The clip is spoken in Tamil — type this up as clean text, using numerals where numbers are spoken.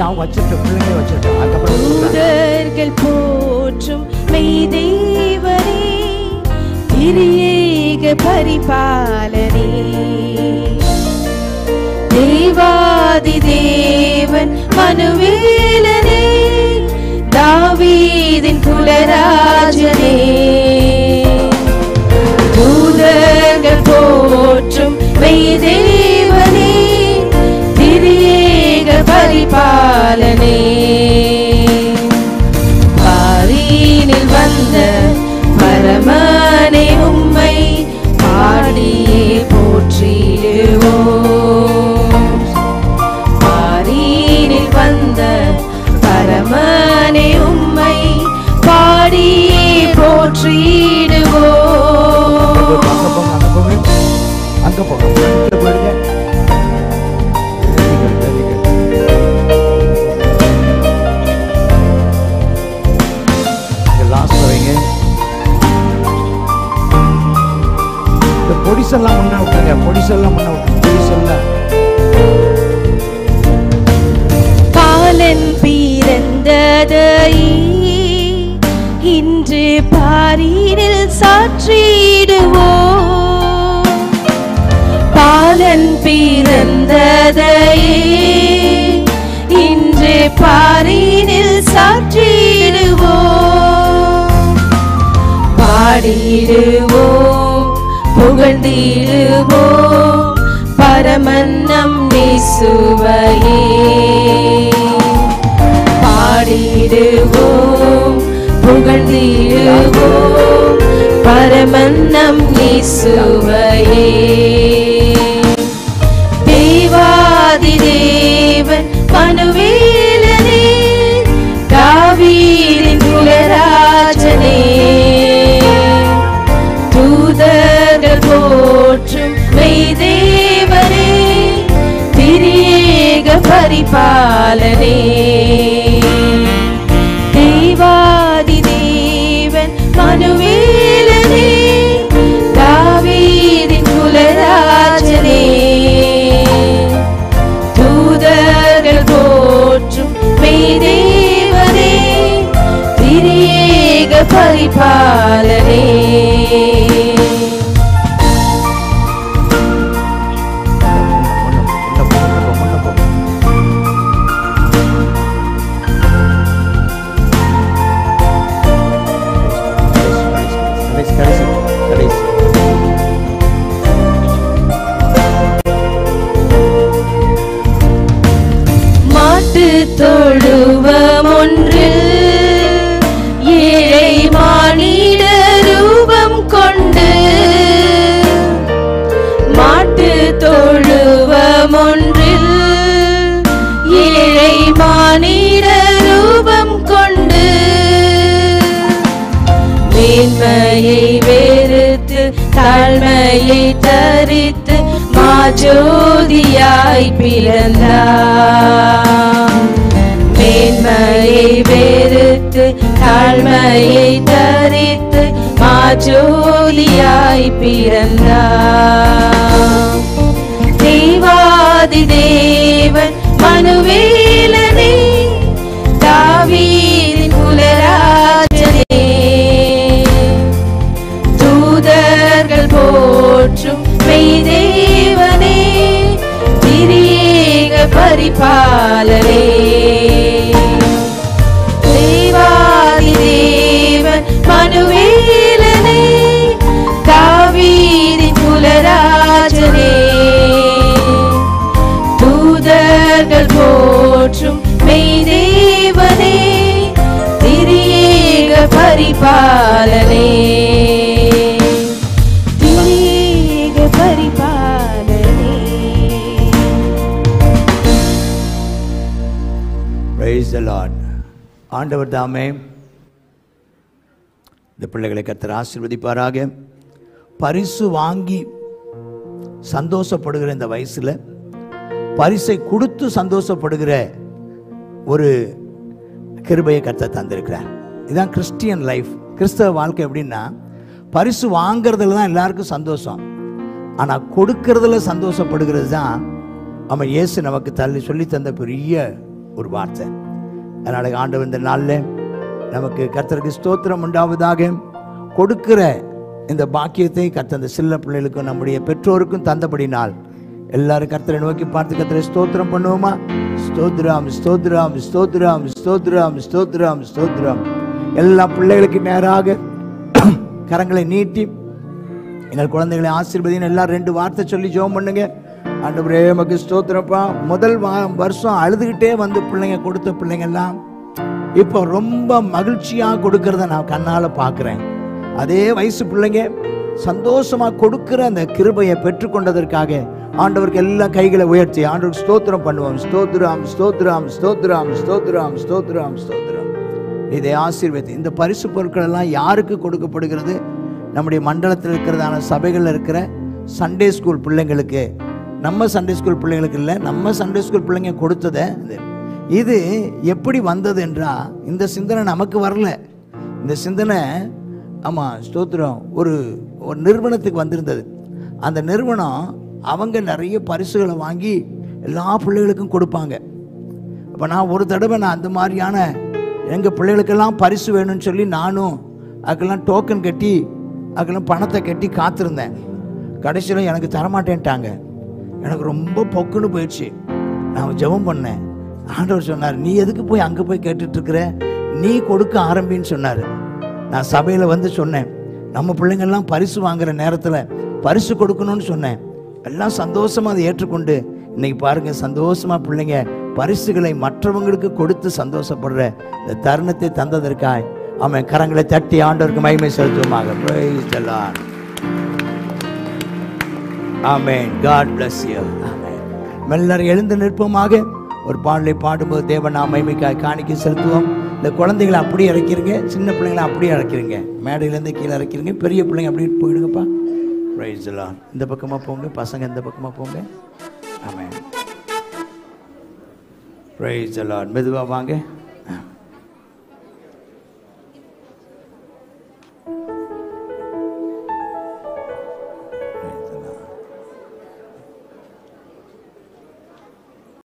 அவங்க வச்சுட்டு பிள்ளைங்க வச்சுட்டு அதுக்கப்புறம் தூதர்கள் போற்றும் மெய் தேவனே, திரியேக பரிபாலனே, தேவாதி தேவன் மனுவேலனே, தாவீதின் குலராஜனே, தூதர்கள் போற்றும் மெய் தேவனே, திரியேக பரிபாலனே, பாரினில் வந்த பரமனே உம்மை பாடியே போற்றிடுவோம். பாரினில் வந்த பரமனே உம்மை பாடியே போற்றிடுவோம். அங்க போங்க போயிடுங்க. பொடிசெல்லாம் முன்ன விட்டுருங்க. பொடிசெல்லாம் முன்ன விட்டுருங்க. பொடிசெல்லாம் பாலன் பிறந்ததை இன்று பாரினில் சாற்றிடுவோம். பாலன் பிறந்ததை இன்று பாரினில் சாற்றிடுவோம். பாடிடுவோம், புகழ்ந்திடுவோம் பரமன்னம் இயேசுவையே. பாடிடுவோம், புகழ்ந்திடுவோம் பரமன்னம் இயேசுவையே. தேவாதி தேவன் மனுவேலனே, தாவீதின் குலராஜனே, தூதர்கள் போற்றும் மெய் தேவனே, திரியேக பரிபாலனே, தேவாதி தேவன் மனுவேலனே, தாவீதின் குலராஜனே, தூதர்கள் போற்றும் மெய் தேவனே, திரியேக பரிபாலனே. தொழுவம் ஒன்றில் ஏழை மானிட ரூபம் கொண்டு, மாட்டு தொழுவம் ஒன்றில் ஏழை மானிட ரூபம் கொண்டு, மேன்மையை வெறுத்து தாழ்மையை தரித்து மாஜோதியாய் பிறந்தார். மேன்மையை வெறுத்து தாழ்மையை தரித்து மாஜோதியாய் பிறந்தார். தேவாதி தேவன் மனுவேலனே, தாவீதின் குலராஜனே, தூதர்கள் போற்றும் மெய் தேவனே, திரியேக பரிபாலனே, தேவாதி தேவன் மனுவேலனே, தாவீதின் குலராஜனே, தூதர்கள் போற்றும் மெய் தேவனே, திரியேக பரிபாலனே, திரியேக பரிபாலனே. Praise the Lord. ஆண்டவர் தாமே இந்த பிள்ளைகளை கர்த்தர் ஆசீர்வதிப்பாராக. பரிசு வாங்கி சந்தோஷப்படுகிற இந்த வயசில் பரிசை கொடுத்து சந்தோஷப்படுகிற ஒரு கிருபையை கர்த்தர் தந்திருக்கிறார். இதுதான் கிறிஸ்டியன் லைஃப். கிறிஸ்தவ வாழ்க்கை எப்படின்னா, பரிசு வாங்கிறதுல தான் எல்லாருக்கும் சந்தோஷம், ஆனால் கொடுக்கறதுல சந்தோஷப்படுகிறது தான் நம்ம இயேசு நமக்கு சொல்லி தந்த பெரிய ஒரு வார்த்தை. அதனால ஆண்டவர் இந்த நாளில் நமக்கு கர்த்தருக்கு ஸ்தோத்திரம் உண்டாவதாக. கொடுக்கிற இந்த பாக்கியத்தை கர்த்தர் அந்த சின்ன பிள்ளைகளுக்கும் நம்முடைய பெற்றோருக்கும் தந்தபடினால் எல்லாரும் கர்த்தரை நோக்கி பார்த்து கர்த்தரை ஸ்தோத்திரம் பண்ணுவோமா? ஸ்தோத்ரம் ஸ்தோத்ரம் ஸ்தோத்ரம் ஸ்தோத்ரம் ஸ்தோத்ரம் ஸ்தோத்ரம். எல்லா பிள்ளைகளுக்கு நேராக கரங்களை நீட்டி எங்கள் குழந்தைகளை ஆசீர்வதின்னு எல்லாரும் 2 வார்த்தை சொல்லி ஜெபம் பண்ணுங்க. ஆண்டவரே உமக்கு ஸ்தோத்திரப்பா. முதல் வருஷம் அழுதுகிட்டே வந்து பிள்ளைங்க கொடுத்த பிள்ளைங்கெல்லாம் இப்போ ரொம்ப மகிழ்ச்சியாக கொடுக்கறத நான் கண்ணால் பார்க்குறேன். அதே வயசு பிள்ளைங்க சந்தோஷமாக கொடுக்கிற அந்த கிருபையை பெற்றுக்கொண்டதற்காக ஆண்டவருக்கு எல்லா கைகளை உயர்த்தி ஆண்டவருக்கு ஸ்தோத்திரம் பண்ணுவோம். ஸ்தோத்ரம் ஸ்தோத்ரம் ஸ்தோத்ரம் ஸ்தோத்ரம் ஸ்தோத்ரம் ஸ்தோத்ரம். இதை ஆசீர்வதி. இந்த பரிசு பொருட்கள் எல்லாம் யாருக்கு கொடுக்கப்படுகிறது? நம்முடைய மண்டலத்தில் இருக்கிறதான சபைகளில் இருக்கிற சண்டே ஸ்கூல் பிள்ளைங்களுக்கு. நம்ம சண்டே ஸ்கூல் பிள்ளைங்களுக்கு இல்லை, நம்ம சண்டே ஸ்கூல் பிள்ளைங்க கொடுத்ததை. இது எப்படி வந்தது என்றால் இந்த சிந்தனை நமக்கு வரல. இந்த சிந்தனை ஆமாம் ஸ்தோத்திரம் ஒரு நிறுவனத்துக்கு வந்திருந்தது. அந்த நிறுவனம் அவங்க நிறைய பரிசுகளை வாங்கி எல்லா பிள்ளைகளுக்கும் கொடுப்பாங்க. அப்போ நான் ஒரு தடவை அந்த மாதிரியான எங்கள் பிள்ளைகளுக்கெல்லாம் பரிசு வேணும்னு சொல்லி நானும் அதுக்கெல்லாம் டோக்கன் கட்டி அதுக்கெல்லாம் பணத்தை கட்டி காத்திருந்தேன். கடைசியில் எனக்கு தரமாட்டேன்ட்டாங்க. எனக்கு ரொம்ப பொக்குன்னு போயிடுச்சு. நான் ஜெபம் பண்ணேன். ஆண்டவர் சொன்னார், நீ எதுக்கு போய் அங்கே போய் கேட்டுட்ருக்கிற, நீ கொடுக்க ஆரம்பின்னு சொன்னார். நான் சபையில் வந்து சொன்னேன், நம்ம பிள்ளைங்கள்லாம் பரிசு வாங்குகிற நேரத்தில் பரிசு கொடுக்கணும்னு சொன்னேன். எல்லாம் சந்தோஷமாக அதை ஏற்றுக்கொண்டு இன்னைக்கு பாருங்கள் சந்தோஷமாக பிள்ளைங்க பரிசுகளை மற்றவங்களுக்கு கொடுத்து சந்தோஷப்படுற இந்த தருணத்தை தந்ததற்காய் அவன் கரங்களை தட்டி ஆண்டவருக்கு மகிமை செலுத்துவோமாக. Praise the Lord. Amen. God bless you. Amen. எல்லாரும் எழுந்து நிற்போமாக. ஒரு பாடலை பாடும்போது தேவன் நாம் மகிமைக்காய் காணிக்கை செலுத்துவோம். இந்த குழந்தைகளை அப்படியே இறக்கிறீங்க, சின்ன பிள்ளைங்களை அப்படியே இறக்கிறீங்க, மேடையிலேருந்து கீழே இறக்கிறீங்க, பெரிய பிள்ளைங்க அப்படியே போயிடுங்கப்பா. Praise the Lord. இந்த பக்கமாக போங்க, பசங்க இந்த பக்கமாக போங்க. Amen. Praise the Lord. மெதுவாக வாங்க.